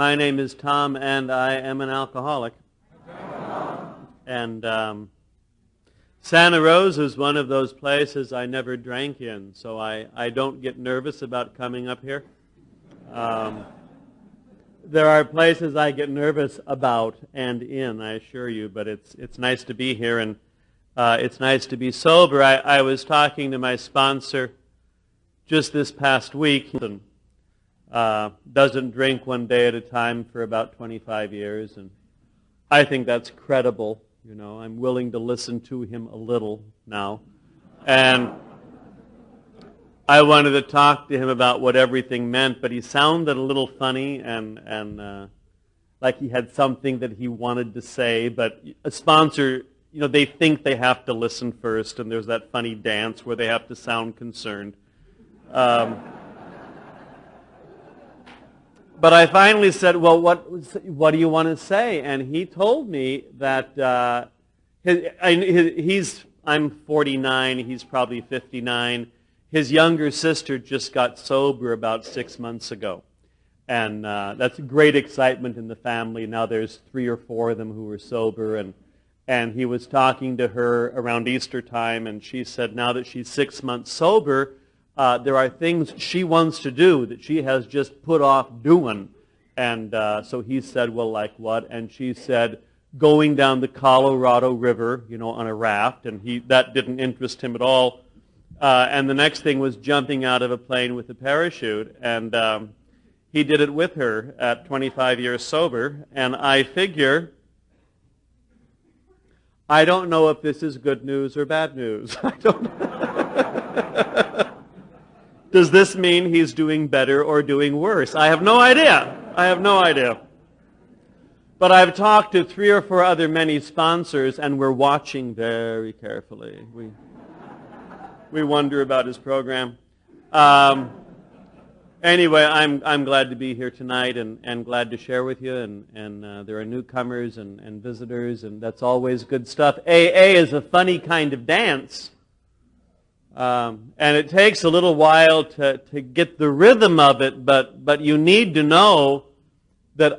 My name is Tom, and I am an alcoholic. And Santa Rosa is one of those places I never drank in, so I don't get nervous about coming up here. There are places I get nervous about and in, I assure you, but it's nice to be here, and it's nice to be sober. I was talking to my sponsor just this past week. Doesn't drink one day at a time for about 25 years, and I think that's credible. You know, I'm willing to listen to him a little now. And I wanted to talk to him about what everything meant, but he sounded a little funny and like he had something that he wanted to say, but a sponsor, you know, they think they have to listen first, and there's that funny dance where they have to sound concerned. But I finally said, well, what do you want to say? And he told me that I'm 49, he's probably 59. His younger sister just got sober about 6 months ago. And that's great excitement in the family. Now there's 3 or 4 of them who are sober. And he was talking to her around Easter time, and she said now that she's 6 months sober, there are things she wants to do that she has just put off doing. And so he said, well, like what? And she said, going down the Colorado River, you know, on a raft. And that didn't interest him at all. And the next thing was jumping out of a plane with a parachute. And he did it with her at 25 years sober. And I figure, I don't know if this is good news or bad news. I don't know. Does this mean he's doing better or doing worse? I have no idea. But I've talked to 3 or 4 other many sponsors, and we're watching very carefully. We wonder about his program. Anyway, I'm glad to be here tonight and glad to share with you. And there are newcomers and visitors, and that's always good stuff. AA is a funny kind of dance. And it takes a little while to get the rhythm of it, but you need to know that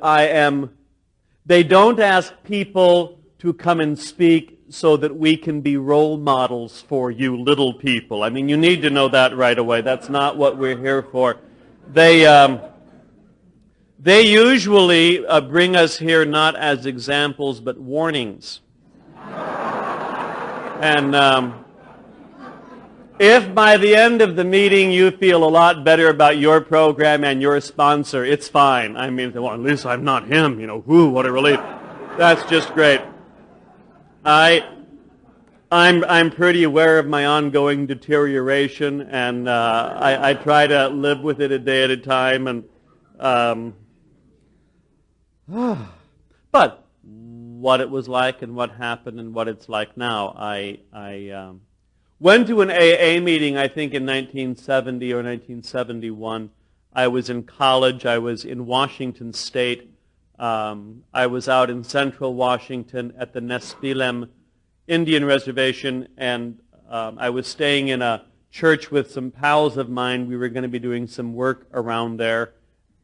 they don't ask people to come and speak so that we can be role models for you little people. I mean, you need to know that right away. That's not what we're here for. They usually bring us here not as examples, but warnings. And if by the end of the meeting you feel a lot better about your program and your sponsor, it's fine. I mean, well, at least I'm not him, you know, what a relief. That's just great. I'm pretty aware of my ongoing deterioration, and I try to live with it a day at a time. And but what it was like and what happened and what it's like now, I went to an AA meeting, I think in 1970 or 1971. I was in college. I was in Washington State. I was out in central Washington at the Nespelem Indian Reservation, and I was staying in a church with some pals of mine. We were going to be doing some work around there,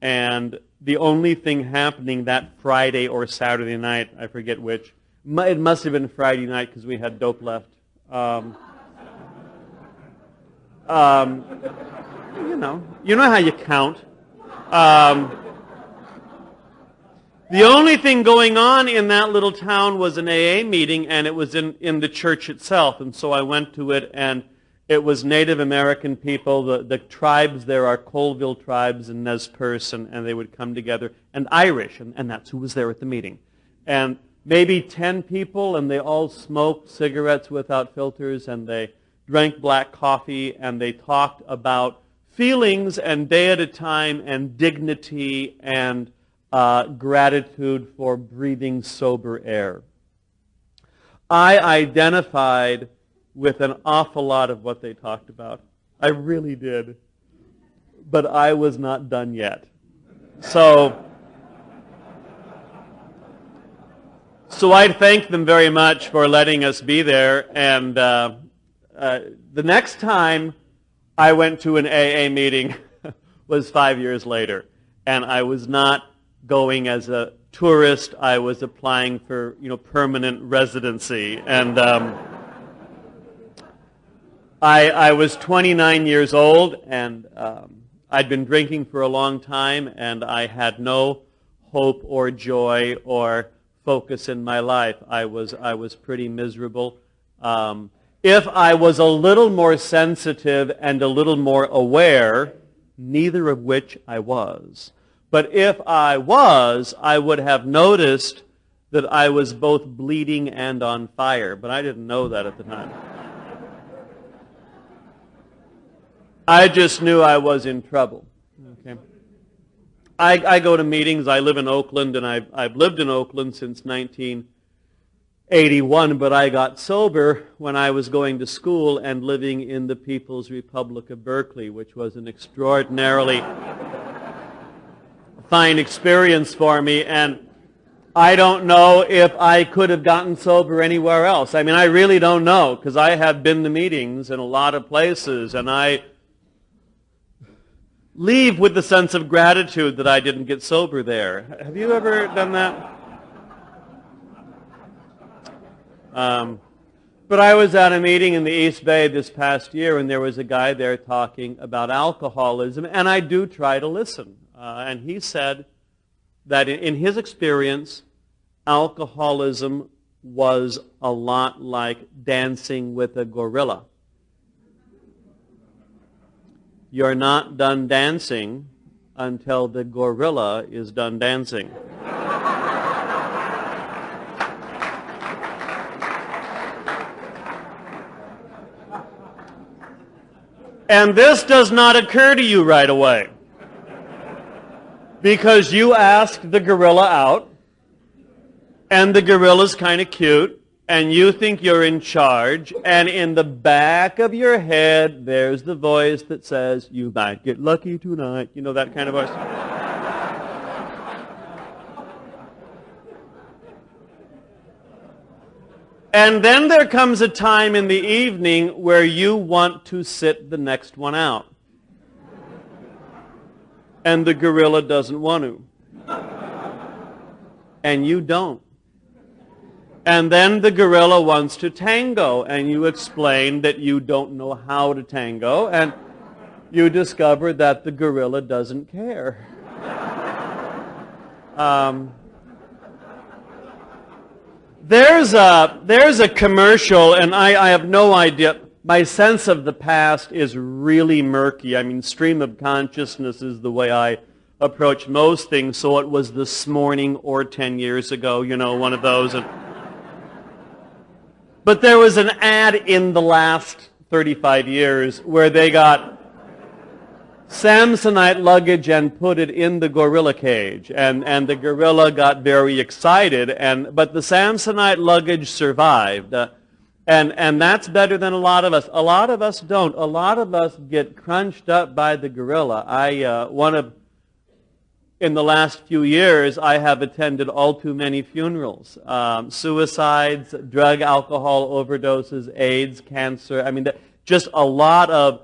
and the only thing happening that Friday or Saturday night, I forget which, it must have been Friday night because we had dope left. You know how you count. The only thing going on in that little town was an AA meeting, and it was in the church itself. And so I went to it, and it was Native American people. The tribes there are Colville tribes and Nez Perce, and they would come together, and Irish, and that's who was there at the meeting. And maybe 10 people, and they all smoked cigarettes without filters, and they drank black coffee, and they talked about feelings and day at a time and dignity and gratitude for breathing sober air. I identified with an awful lot of what they talked about. I really did. But I was not done yet. So I thank them very much for letting us be there, and the next time I went to an AA meeting was 5 years later, and I was not going as a tourist. I was applying for, permanent residency. And I was 29 years old, and I'd been drinking for a long time, and I had no hope or joy or focus in my life. I was pretty miserable. If I was a little more sensitive and a little more aware, neither of which I was. But if I was, I would have noticed that I was both bleeding and on fire. But I didn't know that at the time. I just knew I was in trouble. Okay. I go to meetings. I live in Oakland, and I've lived in Oakland since 1981, but I got sober when I was going to school and living in the People's Republic of Berkeley, which was an extraordinarily fine experience for me, and I don't know if I could have gotten sober anywhere else. I mean, I really don't know, because I have been to meetings in a lot of places, and I leave with the sense of gratitude that I didn't get sober there. Have you ever done that? But I was at a meeting in the East Bay this past year, and there was a guy there talking about alcoholism, and I do try to listen. And he said that in his experience, alcoholism was a lot like dancing with a gorilla. You're not done dancing until the gorilla is done dancing. And this does not occur to you right away, because you ask the gorilla out, and the gorilla's kind of cute, and you think you're in charge, and in the back of your head, there's the voice that says, you might get lucky tonight. You know, that kind of voice. And then there comes a time in the evening where you want to sit the next one out. And the gorilla doesn't want to. And you don't. And then the gorilla wants to tango, and you explain that you don't know how to tango, and you discover that the gorilla doesn't care. There's a commercial, and I have no idea. My sense of the past is really murky. I mean, stream of consciousness is the way I approach most things, so it was this morning or 10 years ago, one of those. But there was an ad in the last 35 years where they got Samsonite luggage and put it in the gorilla cage, and the gorilla got very excited, but the Samsonite luggage survived, and that's better than a lot of us. A lot of us don't. A lot of us get crunched up by the gorilla. In the last few years, I have attended all too many funerals, suicides, drug, alcohol overdoses, AIDS, cancer. I mean, just a lot of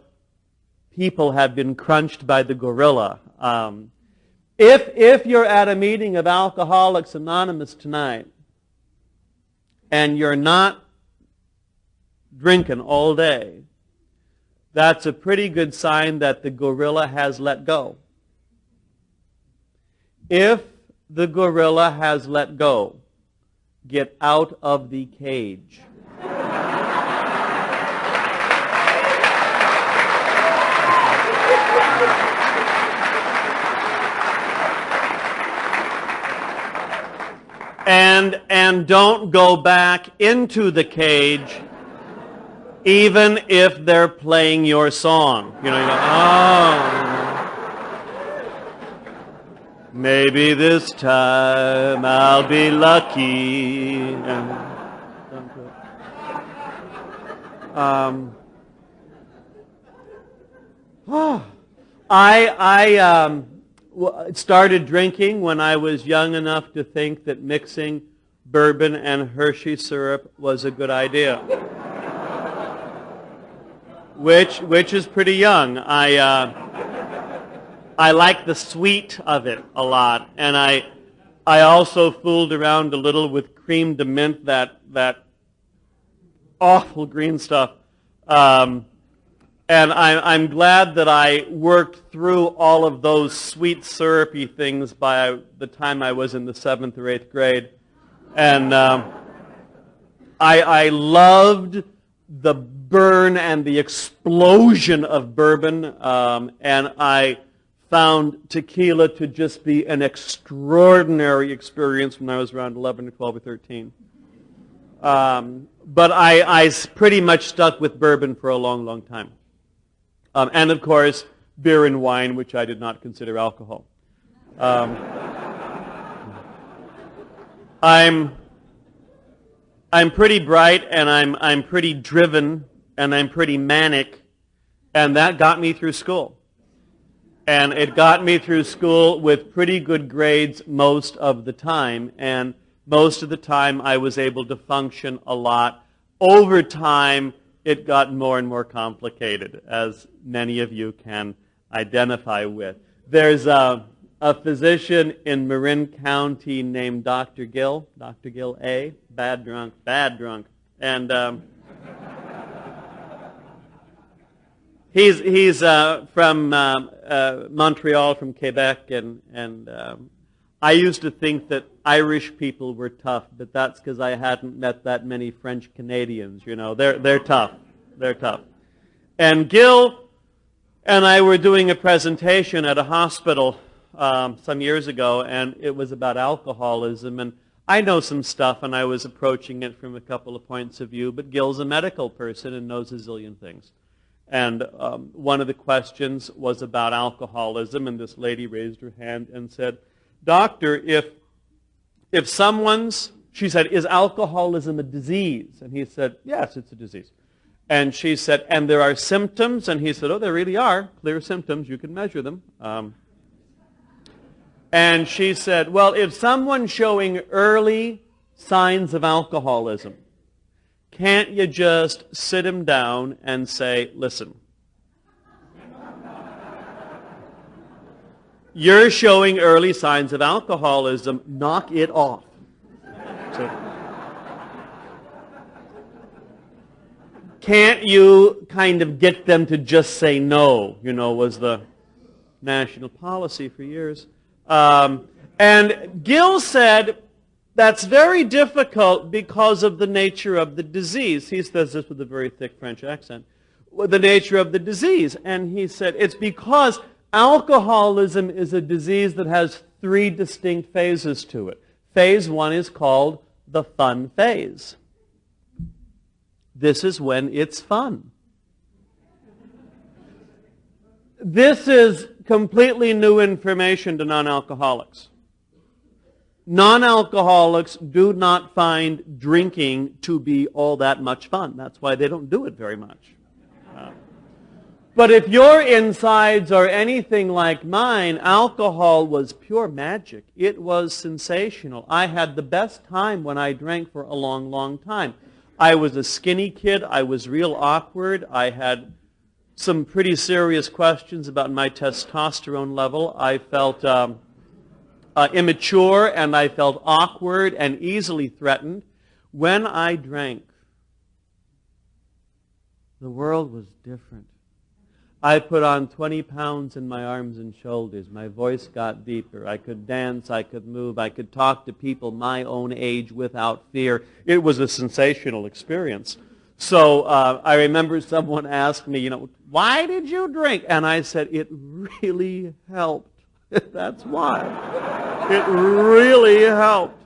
people have been crunched by the gorilla. If you're at a meeting of Alcoholics Anonymous tonight, and you're not drinking all day, that's a pretty good sign that the gorilla has let go. If the gorilla has let go, get out of the cage. And don't go back into the cage, even if they're playing your song. You go, maybe this time I'll be lucky. I started drinking when I was young enough to think that mixing bourbon and Hershey syrup was a good idea, which is pretty young. I I like the sweet of it a lot, and I also fooled around a little with creme de mint, that awful green stuff. And I'm glad that I worked through all of those sweet syrupy things by the time I was in the 7th or 8th grade. And I loved the burn and the explosion of bourbon, and I found tequila to just be an extraordinary experience when I was around 11 or 12 or 13. But I pretty much stuck with bourbon for a long, long time. And of course, beer and wine, which I did not consider alcohol. I'm pretty bright, and I'm pretty driven, and I'm pretty manic, and that got me through school. And it got me through school with pretty good grades most of the time, and most of the time I was able to function a lot. Over time, it got more and more complicated, as many of you can identify with. There's a physician in Marin County named Dr. Gill A. Bad drunk. And he's from Montreal, from Quebec, and I used to think that Irish people were tough, but that's because I hadn't met that many French Canadians. You know, they're tough. They're tough. And Gil and I were doing a presentation at a hospital some years ago, and it was about alcoholism. And I know some stuff, and I was approaching it from a couple of points of view, but Gil's a medical person and knows a zillion things. And one of the questions was about alcoholism, and this lady raised her hand and said, "Doctor, if someone's," she said, "is alcoholism a disease?" And he said, "Yes, it's a disease." And she said, "And there are symptoms?" And he said, "Oh, there really are clear symptoms. You can measure them." And she said, "Well, if someone's showing early signs of alcoholism, can't you just sit him down and say, 'Listen, you're showing early signs of alcoholism. Knock it off.'" So, can't you kind of get them to just say no, was the national policy for years. And Gill said that's very difficult because of the nature of the disease. He says this with a very thick French accent. The nature of the disease. And he said it's because alcoholism is a disease that has 3 distinct phases to it. Phase 1 is called the fun phase. This is when it's fun. This is completely new information to non-alcoholics. Non-alcoholics do not find drinking to be all that much fun. That's why they don't do it very much. But if your insides are anything like mine, alcohol was pure magic. It was sensational. I had the best time when I drank for a long, long time. I was a skinny kid. I was real awkward. I had some pretty serious questions about my testosterone level. I felt immature, and I felt awkward and easily threatened. When I drank, the world was different. I put on 20 pounds in my arms and shoulders. My voice got deeper. I could dance. I could move. I could talk to people my own age without fear. It was a sensational experience. So I remember someone asked me, why did you drink? And I said, it really helped. That's why. It really helped.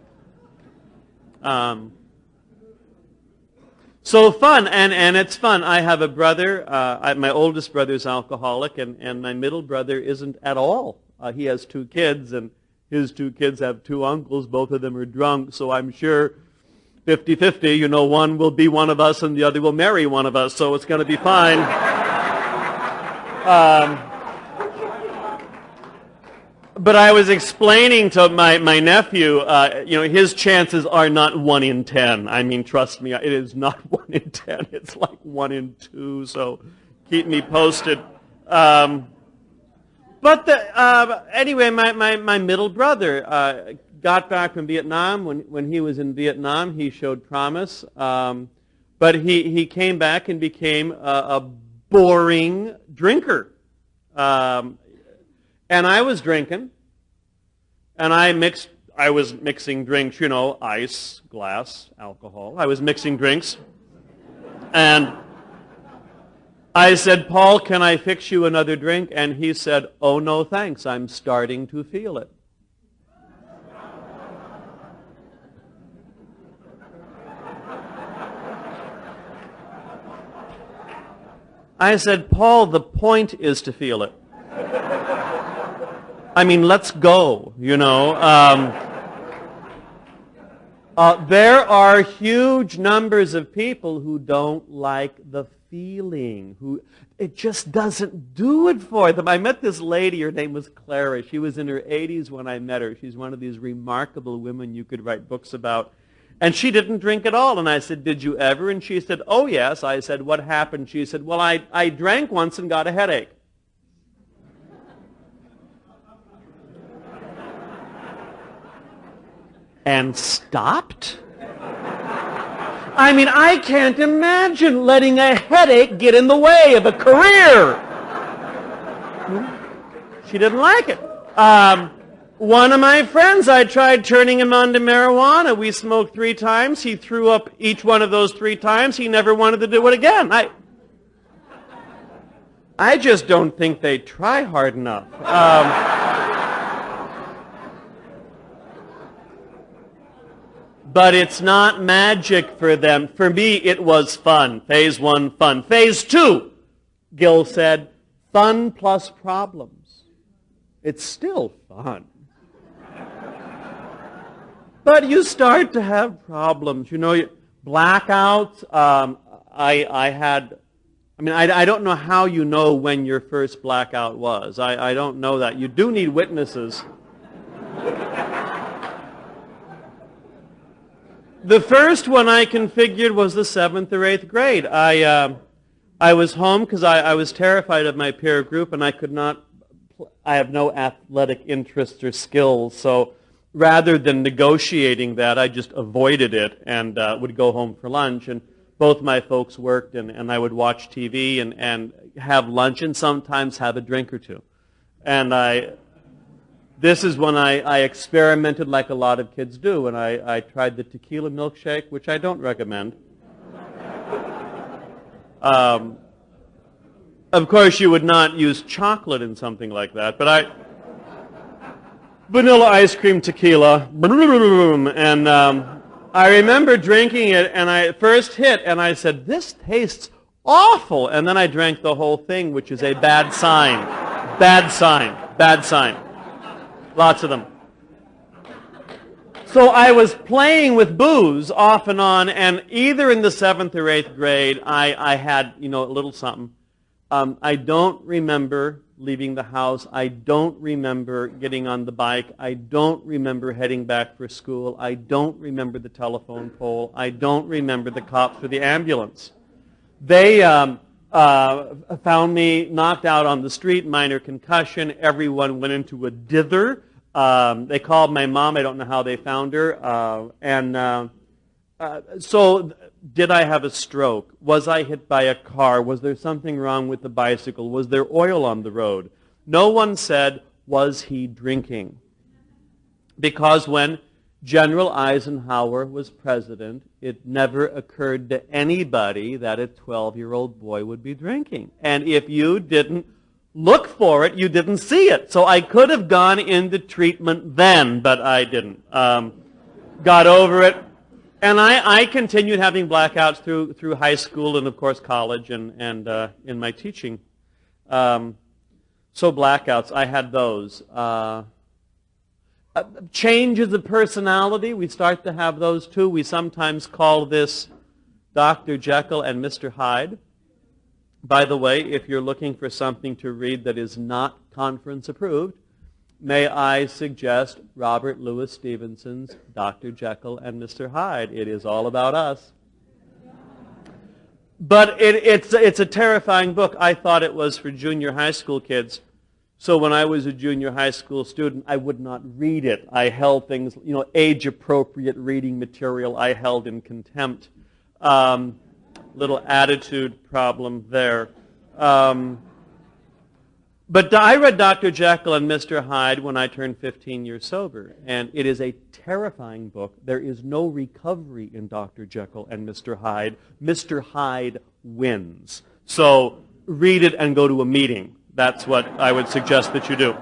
So fun, and it's fun. I have a brother. My oldest brother is alcoholic, and my middle brother isn't at all. He has 2 kids, and his 2 kids have 2 uncles. Both of them are drunk, so I'm sure 50-50, one will be one of us and the other will marry one of us, so it's going to be fine. But I was explaining to my nephew, his chances are not 1 in 10. I mean, trust me, it is not 1 in 10. It's like 1 in 2, so keep me posted. But But anyway, my middle brother got back from Vietnam. When he was in Vietnam, he showed promise. But he came back and became a boring drinker. And I was drinking. And I was mixing drinks, ice, glass, alcohol. I was mixing drinks. And I said, Paul, can I fix you another drink? And he said, oh, no, thanks. I'm starting to feel it. I said, Paul, the point is to feel it. I mean, let's go, There are huge numbers of people who don't like the feeling, who it just doesn't do it for them. I met this lady, her name was Clara. She was in her 80s when I met her. She's one of these remarkable women you could write books about. And she didn't drink at all. And I said, did you ever? And she said, oh, yes. I said, what happened? She said, well, I drank once and got a headache. And stopped? I mean, I can't imagine letting a headache get in the way of a career. She didn't like it. One of my friends, I tried turning him on to marijuana. We smoked 3 times. He threw up each one of those 3 times. He never wanted to do it again. I just don't think they try hard enough. But it's not magic for them. For me, it was fun. Phase 1, fun. Phase 2, Gil said, fun plus problems. It's still fun. But you start to have problems. Blackouts. I don't know how you know when your first blackout was. I don't know that. You do need witnesses. The first one I configured was the 7th or 8th grade. I was home because I was terrified of my peer group, and I have no athletic interests or skills, so rather than negotiating that, I just avoided it and would go home for lunch. And both my folks worked, and I would watch TV and have lunch and sometimes have a drink or two. And this is when I experimented like a lot of kids do, and I tried the tequila milkshake, which I don't recommend. Of course, you would not use chocolate in something like that, but vanilla ice cream tequila, and I remember drinking it, and I first hit, and I said, this tastes awful, and then I drank the whole thing, which is a bad sign. Bad sign. Bad sign. Lots of them. So I was playing with booze off and on, and either in the 7th or 8th grade, I had, a little something. I don't remember leaving the house. I don't remember getting on the bike. I don't remember heading back for school. I don't remember the telephone pole. I don't remember the cops or the ambulance. They found me knocked out on the street, minor concussion. Everyone went into a dither. They called my mom. I don't know how they found her. So did I have a stroke? Was I hit by a car? Was there something wrong with the bicycle? Was there oil on the road? No one said, was he drinking? Because when General Eisenhower was president, it never occurred to anybody that a 12-year-old boy would be drinking. And if you didn't look for it, you didn't see it. So I could have gone into treatment then, but I didn't. Got over it. And I continued having blackouts through high school and, of course, college and in my teaching. So blackouts, I had those. Changes of personality, we start to have those too. We sometimes call this Dr. Jekyll and Mr. Hyde. By the way, if you're looking for something to read that is not conference approved, may I suggest Robert Louis Stevenson's Dr. Jekyll and Mr. Hyde. It is all about us. But it's a terrifying book. I thought it was for junior high school kids. So when I was a junior high school student, I would not read it. I held things, age-appropriate reading material I held in contempt. Little attitude problem there. But I read Dr. Jekyll and Mr. Hyde when I turned 15 years sober, and it is a terrifying book. There is no recovery in Dr. Jekyll and Mr. Hyde. Mr. Hyde wins. So read it and go to a meeting. That's what I would suggest that you do.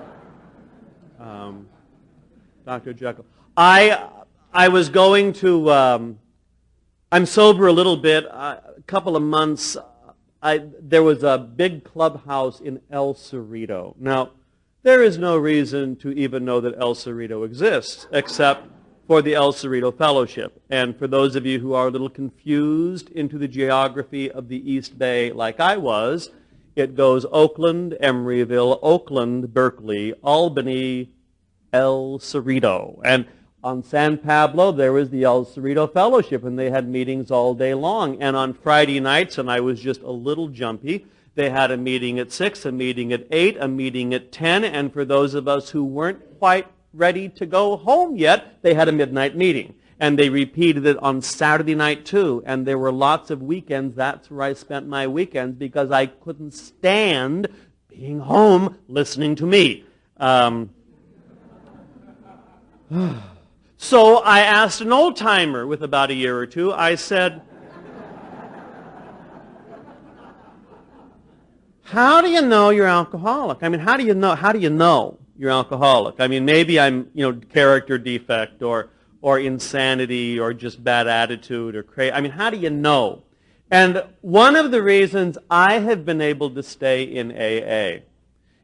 Dr. Jekyll. I was going to, I'm sober a little bit, a couple of months. There was a big clubhouse in El Cerrito. Now, there is no reason to even know that El Cerrito exists, except for the El Cerrito Fellowship. And for those of you who are a little confused into the geography of the East Bay like I was, it goes Oakland, Emeryville, Oakland, Berkeley, Albany, El Cerrito. And on San Pablo, there was the El Cerrito Fellowship, and they had meetings all day long. And on Friday nights, and I was just a little jumpy, they had a meeting at 6, a meeting at 8, a meeting at 10, and for those of us who weren't quite ready to go home yet, they had a midnight meeting. And they repeated it on Saturday night, too. And there were lots of weekends. That's where I spent my weekends because I couldn't stand being home listening to me. So I asked an old-timer with about a year or two, I said, how do you know you're alcoholic? I mean, how do you know you're alcoholic? I mean, maybe I'm, character defect or insanity or just bad attitude or crazy. I mean, how do you know? And one of the reasons I have been able to stay in AA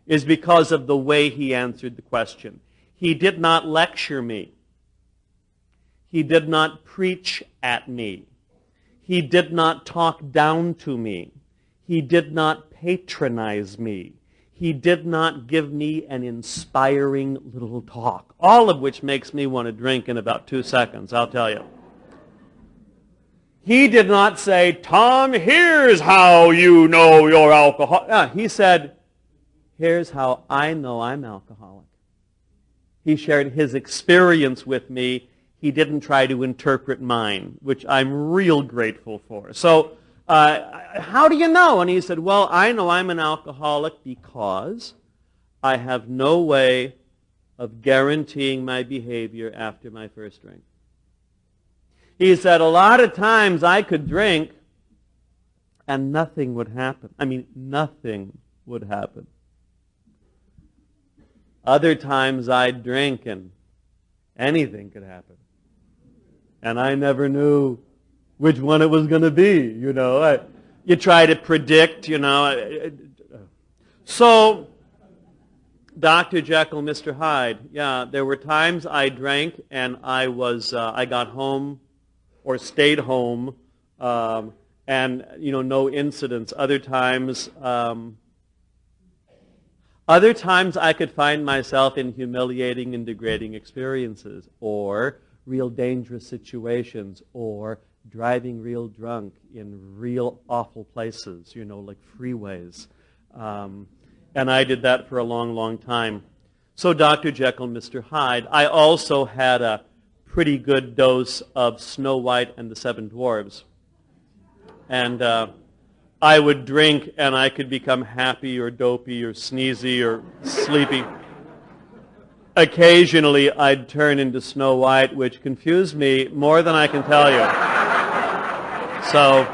is because of the way he answered the question. He did not lecture me. He did not preach at me. He did not talk down to me. He did not patronize me. He did not give me an inspiring little talk, all of which makes me want to drink in about 2 seconds, I'll tell you. He did not say, Tom, here's how you know you're alcoholic. He said, here's how I know I'm alcoholic. He shared his experience with me. He didn't try to interpret mine, which I'm real grateful for. So, how do you know? And he said, well, I know I'm an alcoholic because I have no way of guaranteeing my behavior after my first drink. He said, a lot of times I could drink and nothing would happen. I mean, nothing would happen. Other times I'd drink and anything could happen. And I never knew which one it was going to be, You try to predict, So, Dr. Jekyll, Mr. Hyde, there were times I drank and I got home or stayed home and, no incidents. Other times I could find myself in humiliating and degrading experiences or real dangerous situations or driving real drunk in real awful places, like freeways. And I did that for a long, long time. So Dr. Jekyll, Mr. Hyde. I also had a pretty good dose of Snow White and the Seven Dwarfs. And I would drink and I could become happy or dopey or sneezy or sleepy. Occasionally, I'd turn into Snow White, which confused me more than I can tell you. So,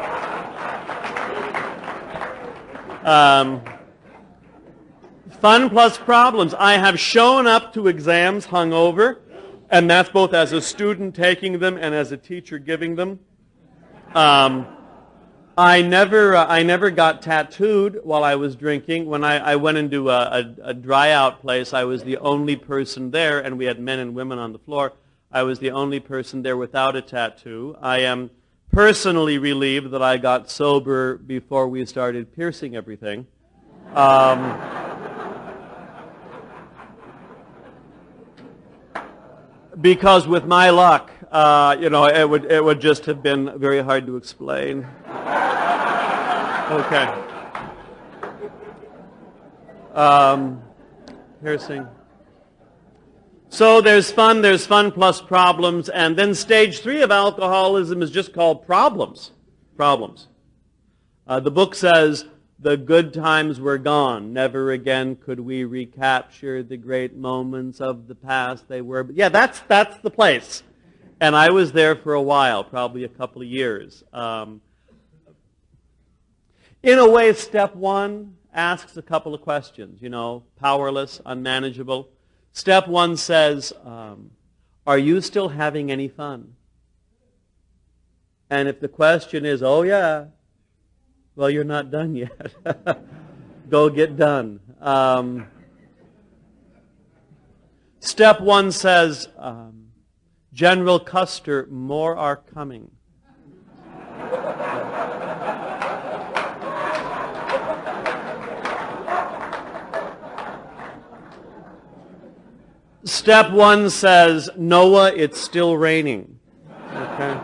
fun plus problems. I have shown up to exams hungover, and that's both as a student taking them and as a teacher giving them. I never got tattooed while I was drinking. When I went into a dry-out place, I was the only person there, and we had men and women on the floor. I was the only person there without a tattoo. I am personally relieved that I got sober before we started piercing everything. Because with my luck, it would just have been very hard to explain. Okay. Piercing. So there's fun plus problems, and then stage 3 of alcoholism is just called problems. Problems. The book says, the good times were gone. Never again could we recapture the great moments of the past. They were, but yeah, that's the place. And I was there for a while, probably a couple of years. In a way, step 1 asks a couple of questions, powerless, unmanageable. Step 1 says, are you still having any fun? And if the question is, oh yeah, well, you're not done yet. Go get done. Step 1 says, General Custer, more are coming. Step 1 says, Noah, it's still raining. Okay?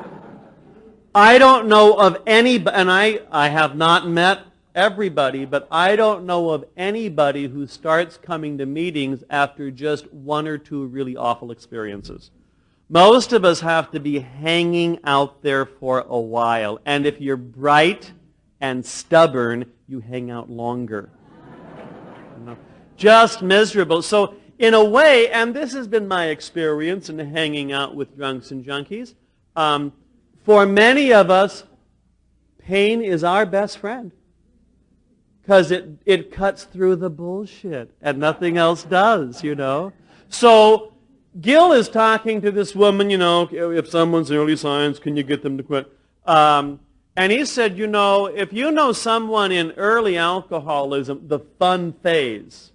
I don't know of any, and I have not met everybody, but I don't know of anybody who starts coming to meetings after just 1 or 2 really awful experiences. Most of us have to be hanging out there for a while, and if you're bright and stubborn, you hang out longer. Just miserable. So in a way, and this has been my experience in hanging out with drunks and junkies, for many of us, pain is our best friend because it cuts through the bullshit and nothing else does, So Gil is talking to this woman, if someone's in early signs, can you get them to quit? And he said, if you know someone in early alcoholism, the fun phase,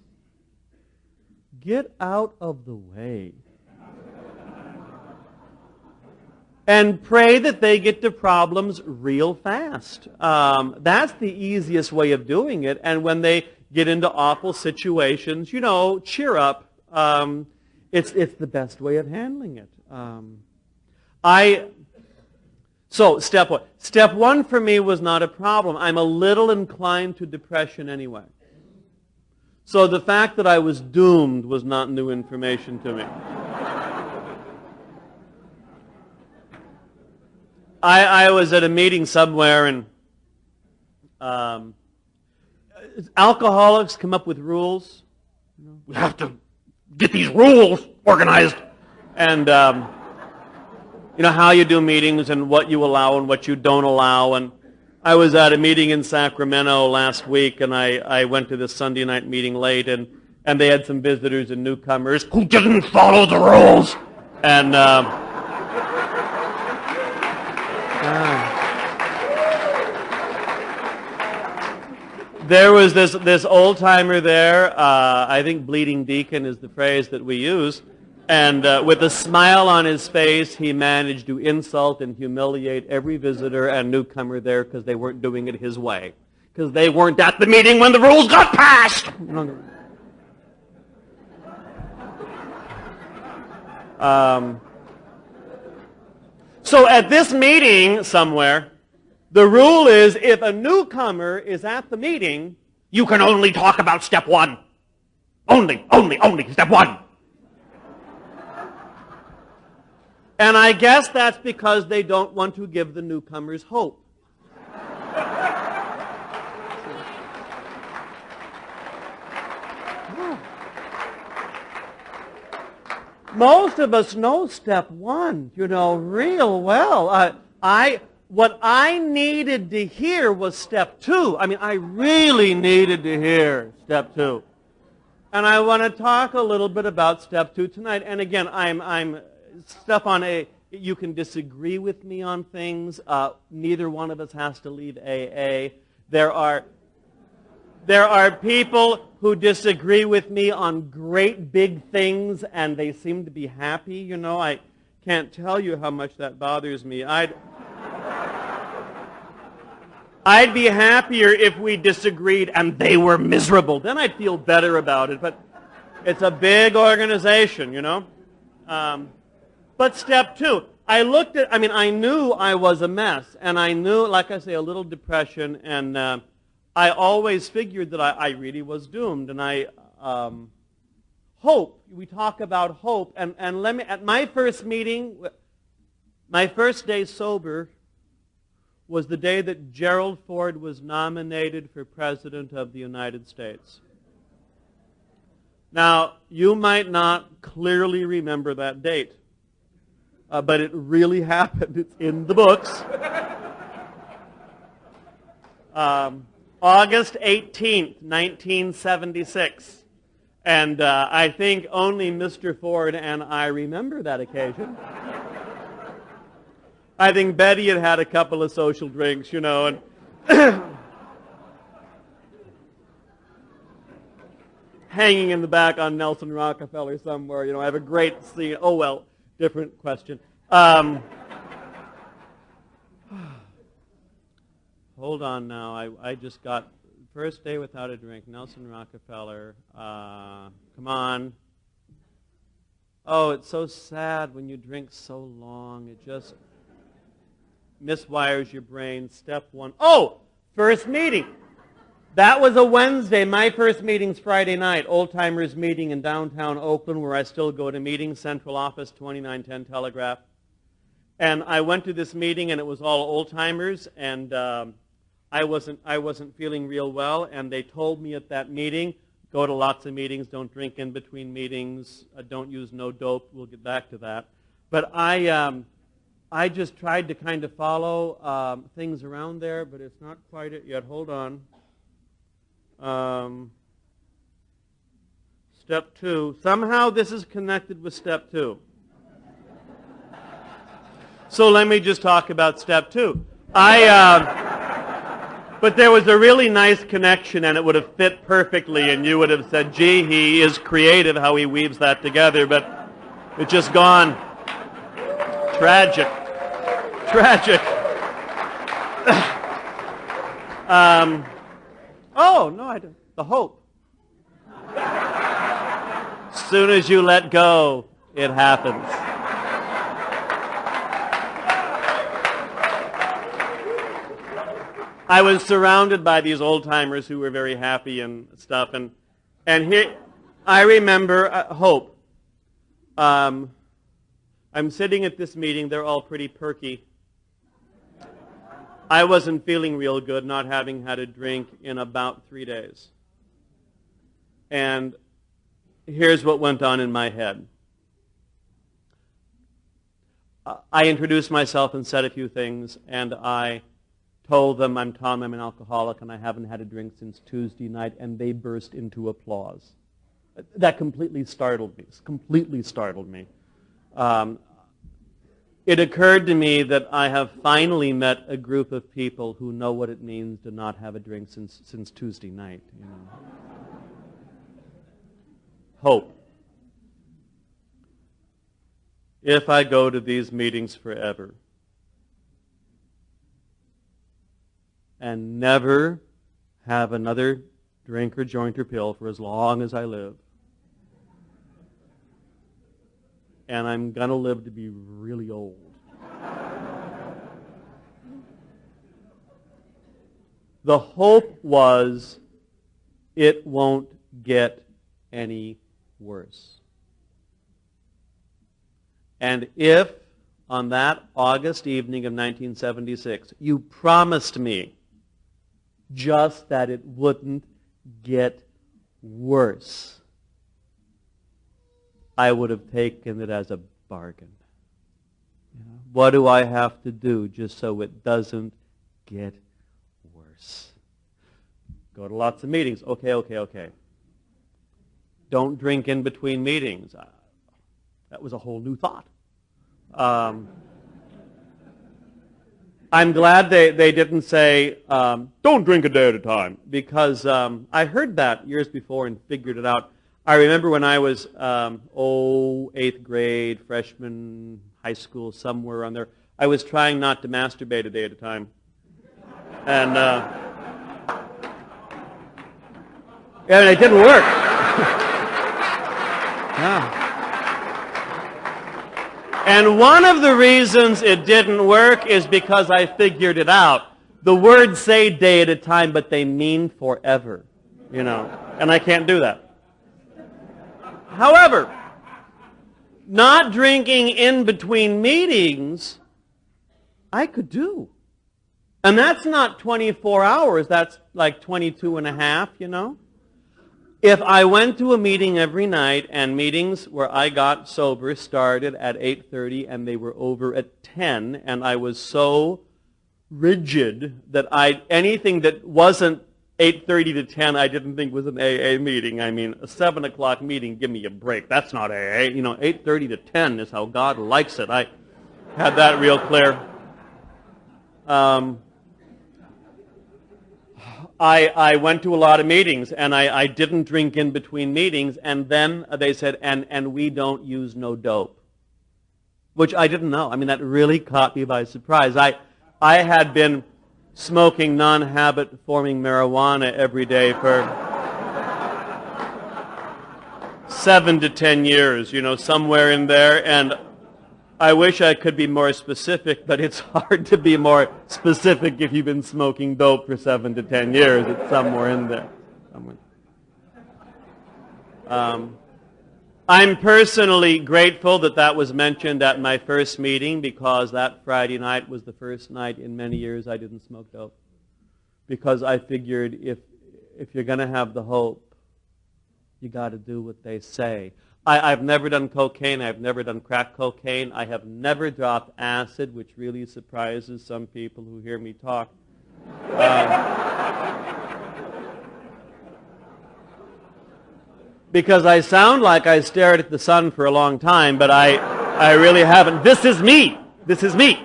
get out of the way. And pray that they get to problems real fast. That's the easiest way of doing it. And when they get into awful situations, cheer up. It's the best way of handling it. So step 1. Step 1 for me was not a problem. I'm a little inclined to depression anyway. So the fact that I was doomed was not new information to me. I was at a meeting somewhere, and alcoholics come up with rules. We have to get these rules organized. And, how you do meetings and what you allow and what you don't allow. And I was at a meeting in Sacramento last week, and I went to this Sunday night meeting late, and they had some visitors and newcomers who didn't follow the rules. And there was this old-timer there, I think bleeding deacon is the phrase that we use, and with a smile on his face, he managed to insult and humiliate every visitor and newcomer there because they weren't doing it his way, because they weren't at the meeting when the rules got passed. So at this meeting somewhere, the rule is if a newcomer is at the meeting, you can only talk about step 1. Only step 1. And I guess that's because they don't want to give the newcomers hope. Most of us know step 1, real well. What I needed to hear was step 2. I really needed to hear step 2. And I want to talk a little bit about step 2 tonight. And again, I'm stuff on you can disagree with me on things. Neither one of us has to leave AA. There are people who disagree with me on great big things, and they seem to be happy. I can't tell you how much that bothers me. I'd be happier if we disagreed and they were miserable. Then I'd feel better about it. But it's a big organization, But step 2, I knew I was a mess. And I knew, like I say, a little depression. And I always figured that I really was doomed. And hope. We talk about hope. And let me, at my first meeting, my first day sober was the day that Gerald Ford was nominated for President of the United States. Now, you might not clearly remember that date, but it really happened. It's in the books. August 18th, 1976. And I think only Mr. Ford and I remember that occasion. I think Betty had a couple of social drinks, and hanging in the back on Nelson Rockefeller somewhere. I have a great scene. Oh, well, different question. Hold on now. I just got first day without a drink. Nelson Rockefeller. Come on. Oh, it's so sad when you drink so long. It just miswires your brain. Step one. Oh, first meeting. That was a Wednesday. My first meeting's Friday night. Old Timers meeting in downtown Oakland, where I still go to meetings. Central office, 2910 Telegraph. And I went to this meeting, and it was all old timers, and I wasn't feeling real well. And they told me at that meeting, go to lots of meetings, don't drink in between meetings, don't use no dope. We'll get back to that. But I just tried to kind of follow things around there, but it's not quite it yet. Hold on. Step 2. Somehow this is connected with step 2. So let me just talk about step 2. But there was a really nice connection, and it would have fit perfectly, and you would have said, gee, he is creative how he weaves that together, but it's just gone. Tragic. Tragic. Oh, no, I don't. The hope. As soon as you let go, it happens. I was surrounded by these old-timers who were very happy and stuff, and here, I remember hope. I'm sitting at this meeting. They're all pretty perky. I wasn't feeling real good, not having had a drink in about 3 days. And here's what went on in my head. I introduced myself and said a few things, and I told them, I'm Tom, I'm an alcoholic, and I haven't had a drink since Tuesday night, and they burst into applause. That completely startled me. It occurred to me that I have finally met a group of people who know what it means to not have a drink since Tuesday night. Hope. If I go to these meetings forever and never have another drink or joint or pill for as long as I live, and I'm going to live to be really old. The hope was it won't get any worse. And if, on that August evening of 1976, you promised me just that it wouldn't get worse, I would have taken it as a bargain. What do I have to do just so it doesn't get worse? Go to lots of meetings. Okay. Don't drink in between meetings. That was a whole new thought. I'm glad they didn't say, don't drink a day at a time, because I heard that years before and figured it out. I remember when I was, 8th grade, freshman, high school, somewhere on there, I was trying not to masturbate a day at a time. And it didn't work. Yeah. And one of the reasons it didn't work is because I figured it out. The words say day at a time, but they mean forever, and I can't do that. However, not drinking in between meetings, I could do. And that's not 24 hours, that's like 22 and a half, you know. If I went to a meeting every night, and meetings where I got sober started at 8:30 and they were over at 10, and I was so rigid that anything that wasn't 8:30 to 10 I didn't think was an AA meeting. I mean, a 7 o'clock meeting, give me a break. That's not AA. You know, 8:30 to 10 is how God likes it. I had that real clear. I went to a lot of meetings, and I didn't drink in between meetings, and then they said, and we don't use no dope, which I didn't know. I mean, that really caught me by surprise. I had been smoking non-habit-forming marijuana every day for 7 to 10 years, you know, somewhere in there, and I wish I could be more specific, but it's hard to be more specific if you've been smoking dope for 7 to 10 years. It's somewhere in there. I'm personally grateful that that was mentioned at my first meeting, because that Friday night was the first night in many years I didn't smoke dope. Because I figured if you're going to have the hope, you got to do what they say. I've never done cocaine. I've never done crack cocaine. I have never dropped acid, which really surprises some people who hear me talk. Because I sound like I stared at the sun for a long time, but I really haven't. This is me. This is me.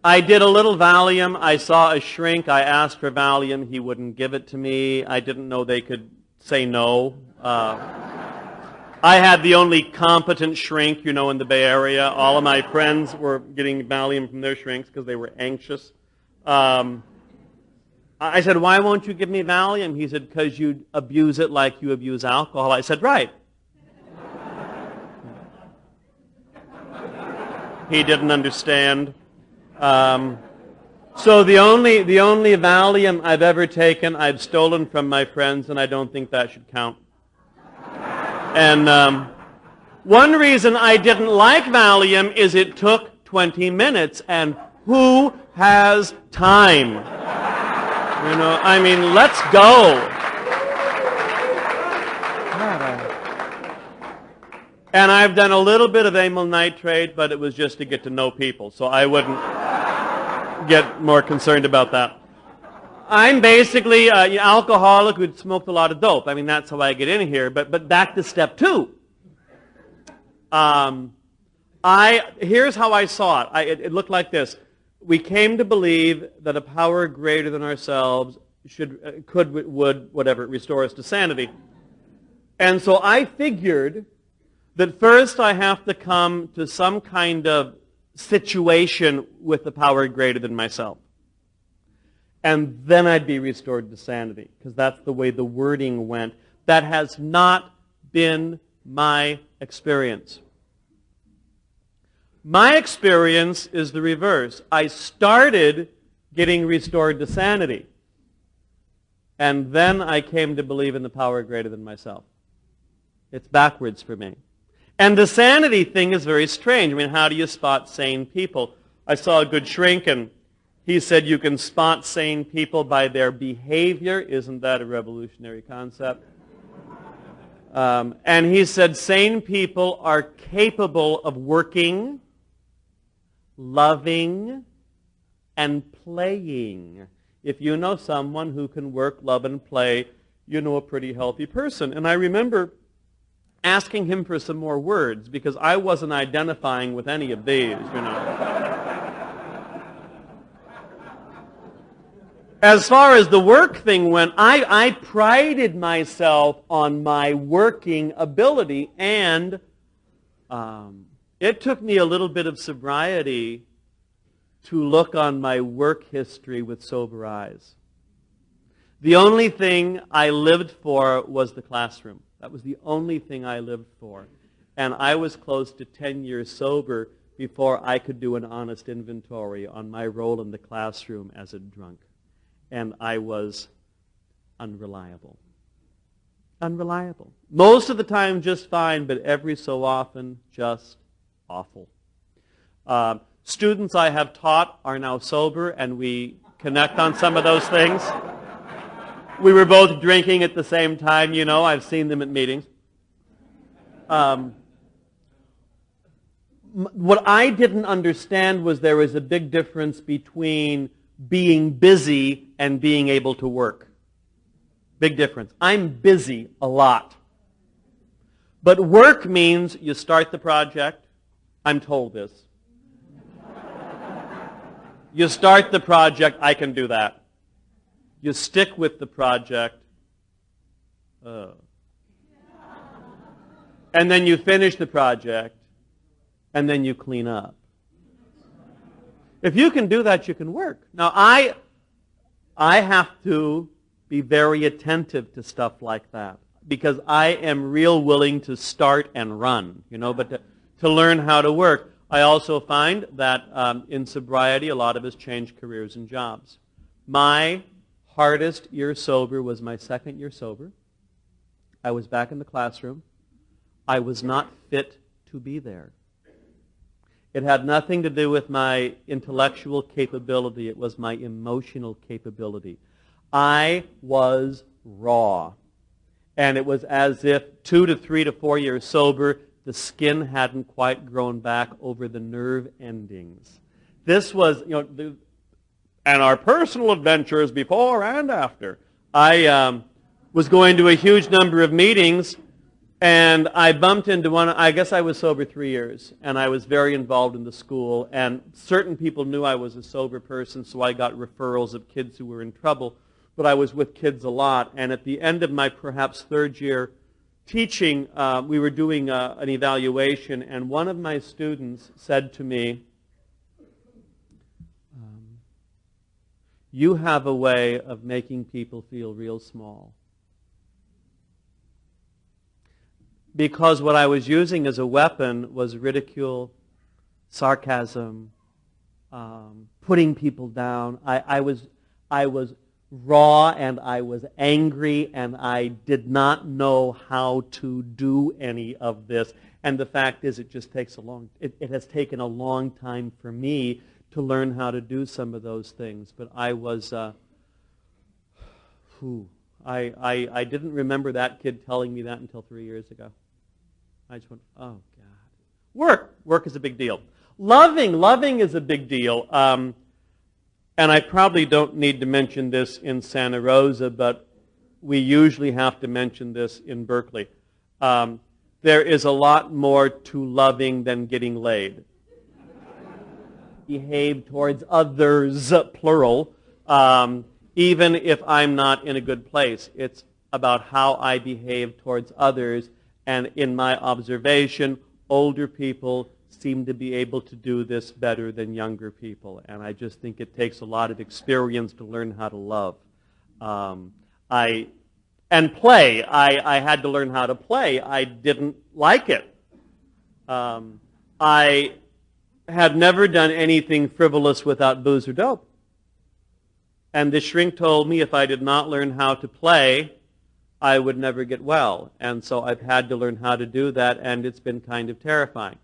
I did a little Valium. I saw a shrink. I asked for Valium. He wouldn't give it to me. I didn't know they could say no. I had the only competent shrink, you know, in the Bay Area. All of my friends were getting Valium from their shrinks because they were anxious. I said, why won't you give me Valium? He said, because you abuse it like you abuse alcohol. I said, right. He didn't understand. So the only Valium I've ever taken, I've stolen from my friends, and I don't think that should count. And one reason I didn't like Valium is it took 20 minutes, and who has time? You know, I mean, let's go. And I've done a little bit of amyl nitrate, but it was just to get to know people, so I wouldn't get more concerned about that. I'm basically an alcoholic who'd smoked a lot of dope. I mean, that's how I get in here. But back to step 2. Here's how I saw it. It looked like this. We came to believe that a power greater than ourselves would restore us to sanity. And so I figured that first I have to come to some kind of situation with a power greater than myself. And then I'd be restored to sanity, because that's the way the wording went. That has not been my experience. My experience is the reverse. I started getting restored to sanity, and then I came to believe in the power greater than myself. It's backwards for me. And the sanity thing is very strange. I mean, how do you spot sane people? I saw a good shrink, and he said you can spot sane people by their behavior. Isn't that a revolutionary concept? And he said sane people are capable of working, loving, and playing. If you know someone who can work, love, and play, you know a pretty healthy person. And I remember asking him for some more words, because I wasn't identifying with any of these, you know. As far as the work thing went, I prided myself on my working ability, and it took me a little bit of sobriety to look on my work history with sober eyes. The only thing I lived for was the classroom. That was the only thing I lived for. And I was close to 10 years sober before I could do an honest inventory on my role in the classroom as a drunk. and I was unreliable. Unreliable. Most of the time just fine, but every so often just awful. Students I have taught are now sober, and we connect on some of those things. We were both drinking at the same time, you know. I've seen them at meetings. What I didn't understand was there was a big difference between being busy and being able to work. Big difference. I'm busy a lot. But work means you start the project. I'm told this. You start the project, I can do that. You stick with the project. And then you finish the project, and then you clean up. If you can do that, you can work. Now, I have to be very attentive to stuff like that, because I am real willing to start and run, you know, but to learn how to work. I also find that in sobriety, a lot of us change careers and jobs. My hardest year sober was my second year sober. I was back in the classroom. I was not fit to be there. It had nothing to do with my intellectual capability. It was my emotional capability. I was raw. And it was as if 2 to 3 to 4 years sober, the skin hadn't quite grown back over the nerve endings. This was, you know, and our personal adventures before and after. I was going to a huge number of meetings, and I bumped into one. I guess I was sober 3 years, and I was very involved in the school, and certain people knew I was a sober person, so I got referrals of kids who were in trouble, but I was with kids a lot, and at the end of my perhaps third year teaching, we were doing an evaluation, and one of my students said to me, "You have a way of making people feel real small." Because what I was using as a weapon was ridicule, sarcasm, putting people down. I was raw, and I was angry, and I did not know how to do any of this. And the fact is, it just takes it has taken a long time for me to learn how to do some of those things. But I was, I didn't remember that kid telling me that until 3 years ago. I just went, oh, God. Work is a big deal. Loving is a big deal. And I probably don't need to mention this in Santa Rosa, but we usually have to mention this in Berkeley. There is a lot more to loving than getting laid. Behave towards others, plural, even if I'm not in a good place. It's about how I behave towards others. And in my observation, older people seem to be able to do this better than younger people. And I just think it takes a lot of experience to learn how to love. And play. I had to learn how to play. I didn't like it. I had never done anything frivolous without booze or dope. And the shrink told me if I did not learn how to play, I would never get well. And so I've had to learn how to do that, and it's been kind of terrifying.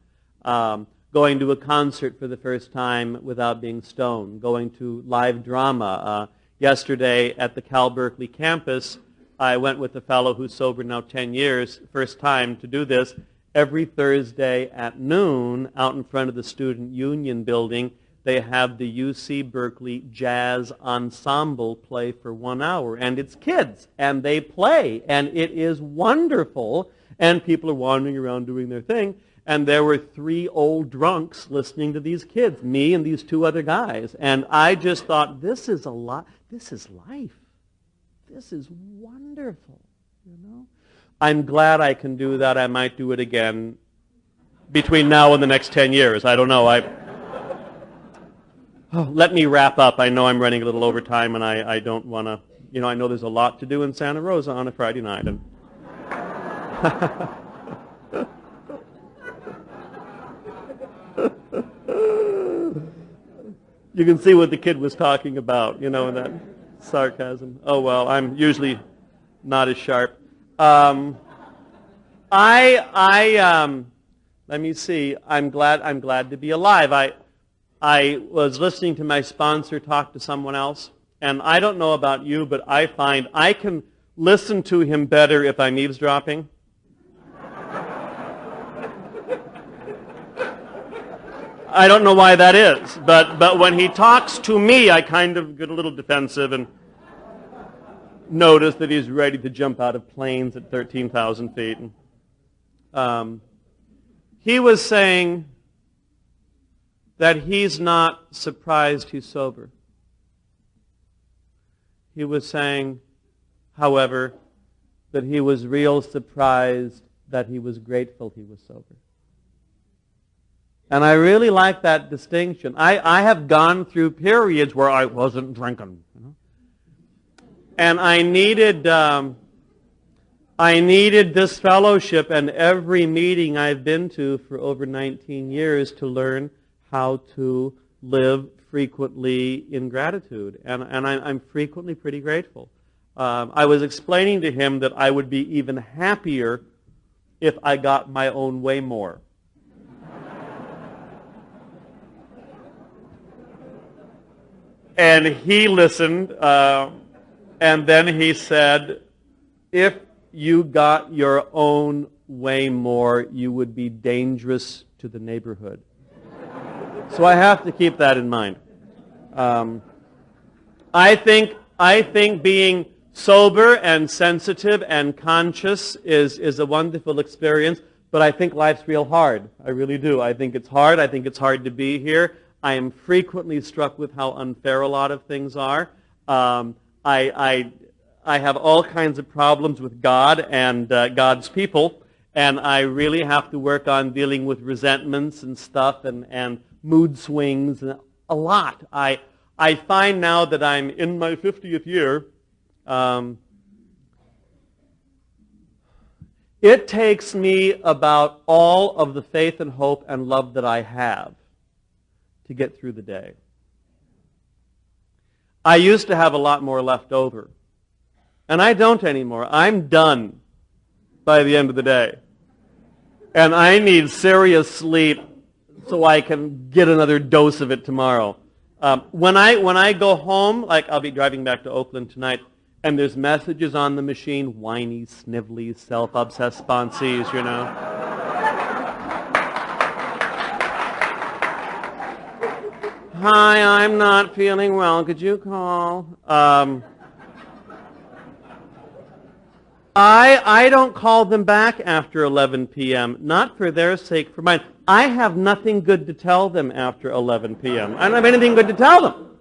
Going to a concert for the first time without being stoned. Going to live drama. Yesterday at the Cal Berkeley campus, I went with a fellow who's sober now 10 years, first time to do this. Every Thursday at noon, out in front of the Student Union building, they have the UC Berkeley Jazz Ensemble play for 1 hour. And it's kids, and they play, and it is wonderful. And people are wandering around doing their thing. And there were 3 old drunks listening to these kids, me and these 2 other guys. And I just thought, this is a lot. This is life. This is wonderful, you know. I'm glad I can do that. I might do it again between now and the next 10 years. I don't know. Let me wrap up. I know I'm running a little over time, and I don't want to, you know, I know there's a lot to do in Santa Rosa on a Friday night. And you can see what the kid was talking about, you know, and that Sarcasm. Oh, well, I'm usually not as sharp. Let me see. I'm glad to be alive. I was listening to my sponsor talk to someone else, and I don't know about you, but I find I can listen to him better if I'm eavesdropping. I don't know why that is, but when he talks to me, I kind of get a little defensive and notice that he's ready to jump out of planes at 13,000 feet. He was saying that he's not surprised he's sober. He was saying, however, that he was real surprised that he was grateful he was sober. And I really like that distinction. I have gone through periods where I wasn't drinking. And I needed this fellowship and every meeting I've been to for over 19 years to learn how to live frequently in gratitude. And I'm frequently pretty grateful. I was explaining to him that I would be even happier if I got my own way more. And he listened, and then he said, if you got your own way more, you would be dangerous to the neighborhood. So I have to keep that in mind. I think being sober and sensitive and conscious is a wonderful experience, but I think life's real hard. I really do. I think it's hard. I think it's hard to be here. I am frequently struck with how unfair a lot of things are. I have all kinds of problems with God and God's people, and I really have to work on dealing with resentments and stuff and mood swings and a lot. I find now that I'm in my 50th year, it takes me about all of the faith and hope and love that I have to get through the day. I used to have a lot more left over, and I don't anymore. I'm done by the end of the day, and I need serious sleep so I can get another dose of it tomorrow. When I go home, like I'll be driving back to Oakland tonight, and there's messages on the machine, whiny, snivelly, self-obsessed sponsees, you know. Hi, I'm not feeling well. Could you call? I don't call them back after 11 p.m., not for their sake, for mine. I have nothing good to tell them after 11 p.m. I don't have anything good to tell them.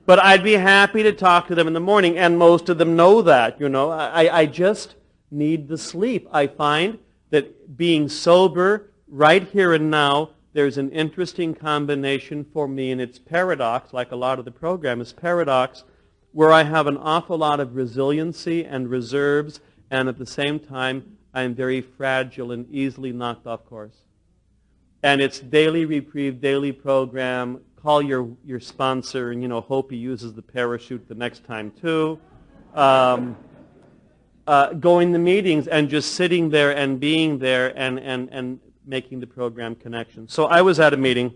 But I'd be happy to talk to them in the morning, and most of them know that, you know. I just need the sleep. I find that being sober right here and now, there's an interesting combination for me, and it's paradox, like a lot of the program is paradox, where I have an awful lot of resiliency and reserves, and at the same time, I'm very fragile and easily knocked off course. And it's daily reprieve, daily program, call your sponsor, and, you know, hope he uses the parachute the next time, too. Going to meetings and just sitting there and being there and making the program connection. So I was at a meeting.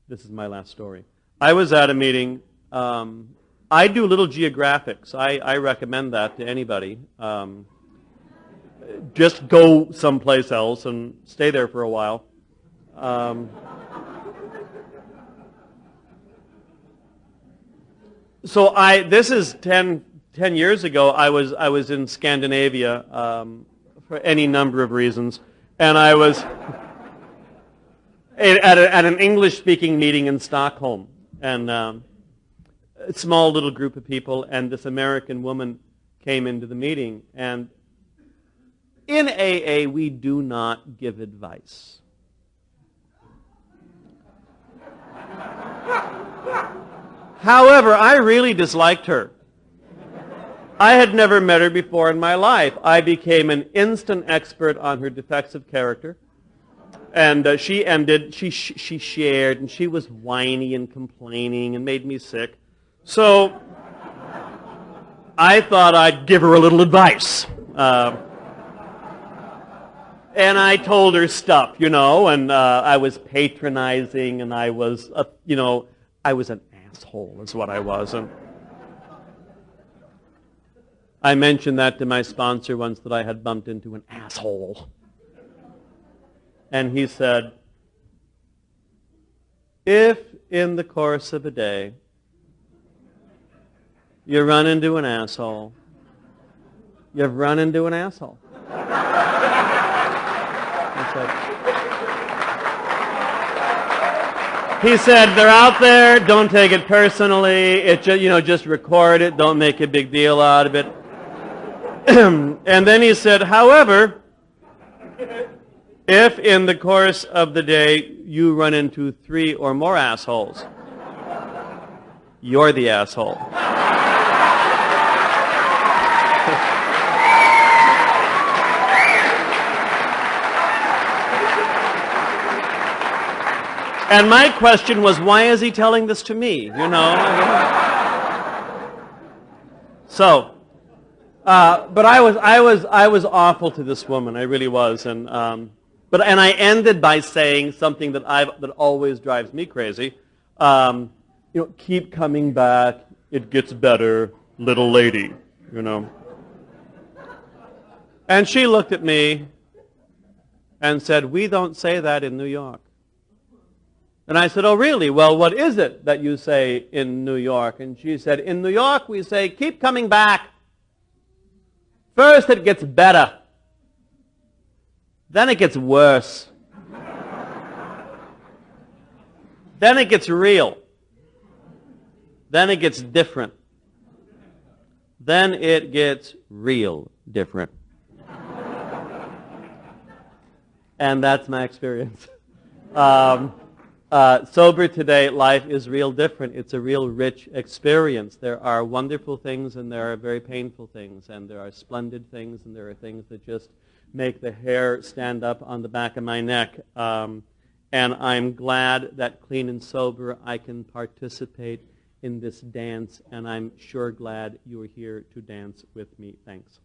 This is my last story. I was at a meeting. I do little geographics. I recommend that to anybody. Just go someplace else and stay there for a while. So this is 10 years ago. I was in Scandinavia for any number of reasons, and I was at an English-speaking meeting in Stockholm, and a small little group of people, and this American woman came into the meeting, and in AA we do not give advice. However, I really disliked her. I had never met her before in my life. I became an instant expert on her defects of character. And she shared, and she was whiny and complaining and made me sick. So I thought I'd give her a little advice. And I told her stuff, and I was patronizing, and I was, I was an asshole is what I was. And I mentioned that to my sponsor once, that I had bumped into an asshole. And he said, if in the course of a day you run into an asshole, you've run into an asshole. He said, they're out there, don't take it personally, just record it, don't make a big deal out of it. And then he said, however, if in the course of the day you run into 3 or more assholes, you're the asshole. And my question was, why is he telling this to me? So, but I was awful to this woman. I really was, and I ended by saying something that always drives me crazy. Keep coming back. It gets better, little lady. And she looked at me and said, we don't say that in New York. And I said, oh, really? Well, what is it that you say in New York? And she said, in New York, we say, keep coming back. First, it gets better. Then it gets worse. Then it gets real. Then it gets different. Then it gets real different. And that's my experience. Sober today, life is real different. It's a real rich experience. There are wonderful things and there are very painful things, and there are splendid things and there are things that just make the hair stand up on the back of my neck. And I'm glad that clean and sober I can participate in this dance, and I'm sure glad you're here to dance with me. Thanks.